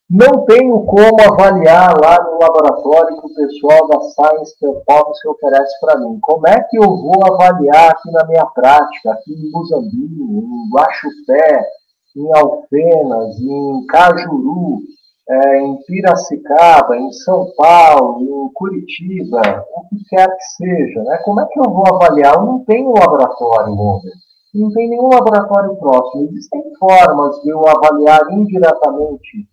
Não tenho como avaliar lá no laboratório que o pessoal da Science Performance oferece para mim. Como é que eu vou avaliar aqui na minha prática, aqui em Muzambinho, em Guaxupé, em Alfenas, em Cajuru, em Piracicaba, em São Paulo, em Curitiba, o que quer que seja, né? Como é que eu vou avaliar? Eu não tenho laboratório, Robert. Não tem nenhum laboratório próximo. Existem formas de eu avaliar indiretamente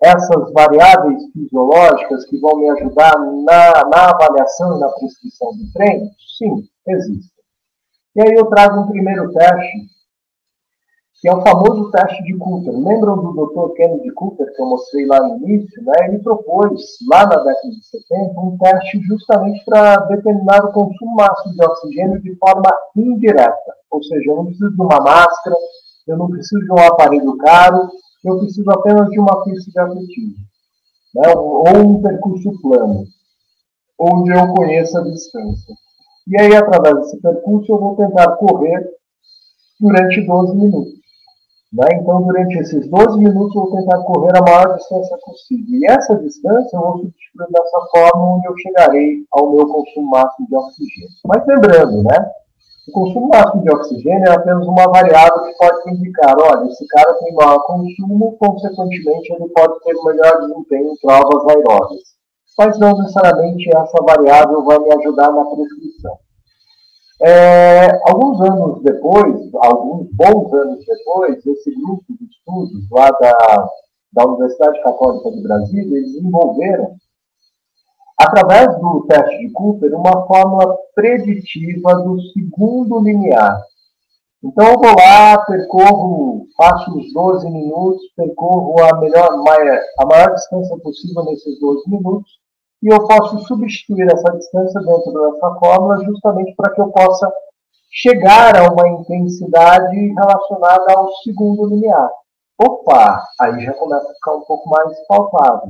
essas variáveis fisiológicas que vão me ajudar na avaliação e na prescrição de treino? Sim, existem. E aí eu trago um primeiro teste, que é o famoso teste de Cooper. Lembram do Dr. Kennedy Cooper, que eu mostrei lá no início? Né? Ele propôs, lá na década de 70, um teste justamente para determinar o consumo máximo de oxigênio de forma indireta. Ou seja, eu não preciso de uma máscara, eu não preciso de um aparelho caro, eu preciso apenas de uma pista de atletismo, né? Ou um percurso plano, onde eu conheça a distância. E aí, através desse percurso, eu vou tentar correr durante 12 minutos. Né? Então, durante esses 12 minutos, eu vou tentar correr a maior distância possível. E essa distância eu vou substituir dessa forma, onde eu chegarei ao meu consumo máximo de oxigênio. Mas lembrando, né? O consumo máximo de oxigênio é apenas uma variável que pode indicar, olha, esse cara tem maior consumo, consequentemente ele pode ter melhor desempenho em provas aeróbias. Mas não necessariamente essa variável vai me ajudar na prescrição. Alguns anos depois, alguns bons anos depois, esse grupo de estudos lá da Universidade Católica de Brasília, eles desenvolveram, através do teste de Cooper, uma fórmula preditiva do segundo limiar. Então eu vou lá, percorro, faço os 12 minutos, percorro a maior distância possível nesses 12 minutos, e eu posso substituir essa distância dentro dessa fórmula justamente para que eu possa chegar a uma intensidade relacionada ao segundo limiar. Opa, aí já começa a ficar um pouco mais palpável.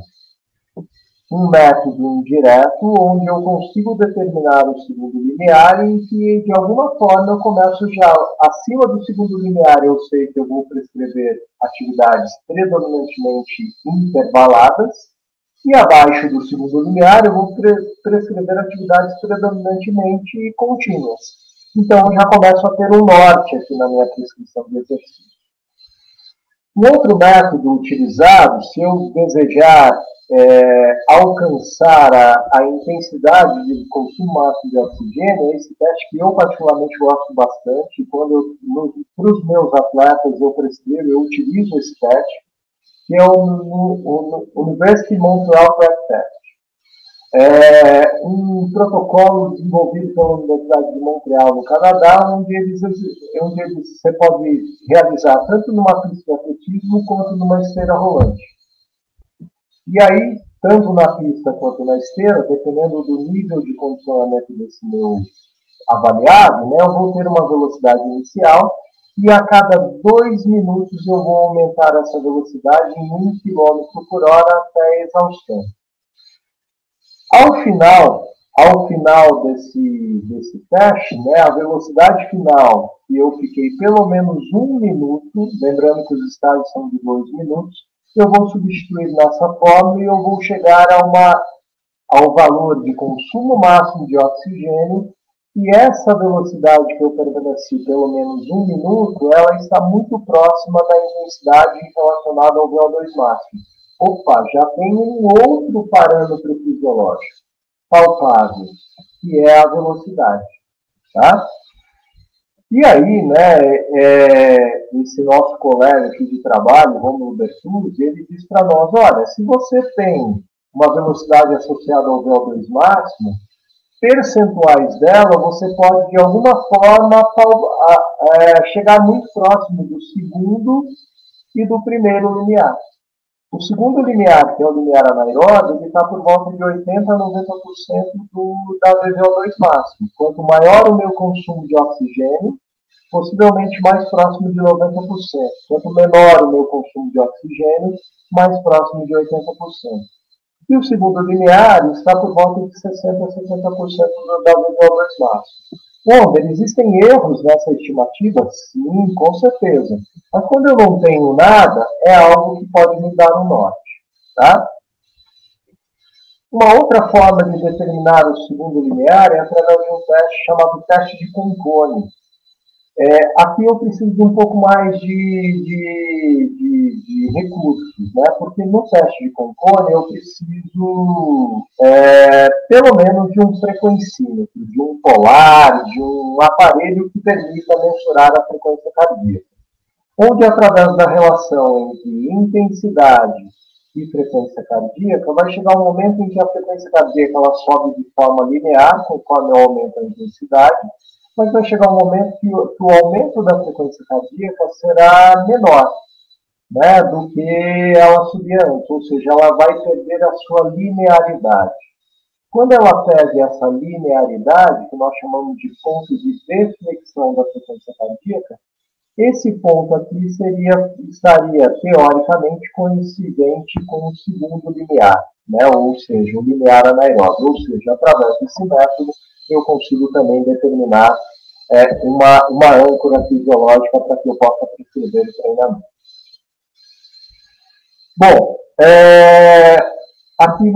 Um método indireto, onde eu consigo determinar o segundo limiar e que, de alguma forma, eu começo já acima do segundo limiar. Eu sei que eu vou prescrever atividades predominantemente intervaladas e abaixo do segundo limiar eu vou prescrever atividades predominantemente contínuas. Então, eu já começo a ter um norte aqui na minha prescrição de exercício. Um outro método utilizado, se eu desejar alcançar a intensidade de consumo máximo de oxigênio, é esse teste que eu particularmente gosto bastante. Quando para os meus atletas eu prescrevo, eu utilizo esse teste, que é o University Montreal Prep Test. É um protocolo desenvolvido pela Universidade de Montreal, no Canadá, onde você pode realizar tanto numa pista de atletismo quanto numa esteira rolante. E aí, tanto na pista quanto na esteira, dependendo do nível de condicionamento desse meu avaliado, né, eu vou ter uma velocidade inicial e a cada 2 minutos eu vou aumentar essa velocidade em 1 km por hora até a exaustão. Ao final desse teste, né, a velocidade final, que eu fiquei pelo menos 1 minuto, lembrando que os estágios são de 2 minutos, eu vou substituir nessa forma e eu vou chegar ao valor de consumo máximo de oxigênio, e essa velocidade que eu permaneci pelo menos 1 minuto, ela está muito próxima da intensidade relacionada ao VO2 máximo. Opa, já tem um outro parâmetro fisiológico palpável, que é a velocidade. Tá? E aí, né, esse nosso colega aqui de trabalho, Romulo Bertuzzi, ele diz para nós, olha, se você tem uma velocidade associada ao VO2 máximo, percentuais dela, você pode, de alguma forma, chegar muito próximo do segundo e do primeiro limiar. O segundo limiar, que é o limiar anaeróbio, ele está por volta de 80% a 90% da VO2 máximo. Quanto maior o meu consumo de oxigênio, possivelmente mais próximo de 90%. Quanto menor o meu consumo de oxigênio, mais próximo de 80%. E o segundo limiar está por volta de 60% a 70% da VO2 máximo. Bom, existem erros nessa estimativa? Sim, com certeza. Mas quando eu não tenho nada, é algo que pode me dar um norte. Tá? Uma outra forma de determinar o segundo linear é através de um teste chamado teste de Concone. Aqui eu preciso de um pouco mais de recursos, né? Porque no teste de Concone eu preciso, pelo menos, de um frequencímetro, de um polar, de um aparelho que permita mensurar a frequência cardíaca. Onde, através da relação entre intensidade e frequência cardíaca, vai chegar um momento em que a frequência cardíaca ela sobe de forma linear, conforme aumenta a intensidade, mas vai chegar um momento que o aumento da frequência cardíaca será menor, né, do que ela subia antes, ou seja, ela vai perder a sua linearidade. Quando ela perde essa linearidade, que nós chamamos de ponto de deflexão da frequência cardíaca, esse ponto aqui estaria, teoricamente, coincidente com o segundo linear, né? Ou seja, o linear anaeróbio. Ou seja, através desse método, eu consigo também determinar uma âncora fisiológica para que eu possa prescrever o treinamento. Bom, aqui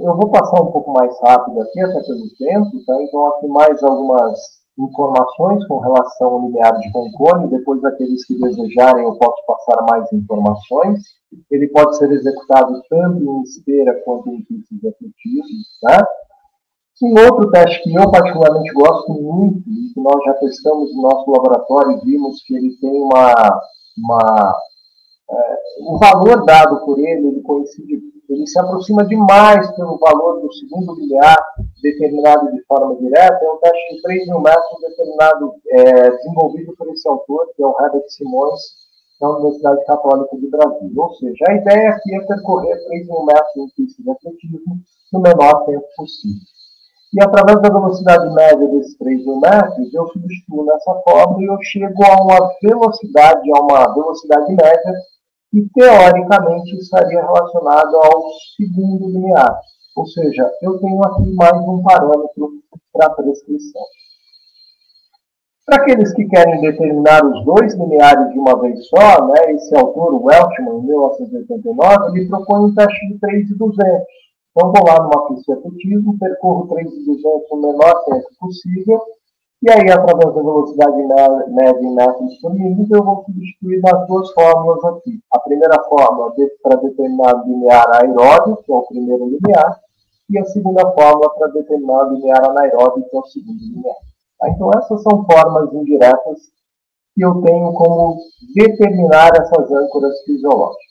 eu vou passar um pouco mais rápido aqui, até pelo tempo, tá? Então, aqui mais algumas informações com relação ao linear de Concone. Depois, aqueles que desejarem, eu posso passar mais informações. Ele pode ser executado tanto em esteira quanto em pistas efetivas, tá? Um outro teste que eu particularmente gosto muito, e que nós já testamos no nosso laboratório e vimos que ele tem o valor dado por ele se aproxima demais pelo valor do segundo linear determinado de forma direta. É um teste de 3.000 metros desenvolvido por esse autor, que é o Herbert Simões, da Universidade Católica de Brasília. Ou seja, a ideia aqui é percorrer 3.000 metros em pista de atletismo no menor tempo possível. E através da velocidade média desses 3.000 metros, eu substituo nessa fórmula e eu chego a uma velocidade média que, teoricamente, estaria relacionado ao segundo linear. Ou seja, eu tenho aqui mais um parâmetro para prescrição. Para aqueles que querem determinar os dois lineares de uma vez só, né, esse autor, o Welchman, em 1989, ele propõe um teste de 3.200. Então, vou lá numa pista de atletismo, percorro 3.200 no menor tempo possível, e aí, através da velocidade média em metros disponíveis, eu vou substituir nas duas fórmulas aqui. A primeira fórmula para determinar o linear aeróbio, que é o primeiro linear, e a segunda fórmula para determinar o linear anaeróbio, que é o segundo linear. Então, essas são formas indiretas que eu tenho como determinar essas âncoras fisiológicas.